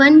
1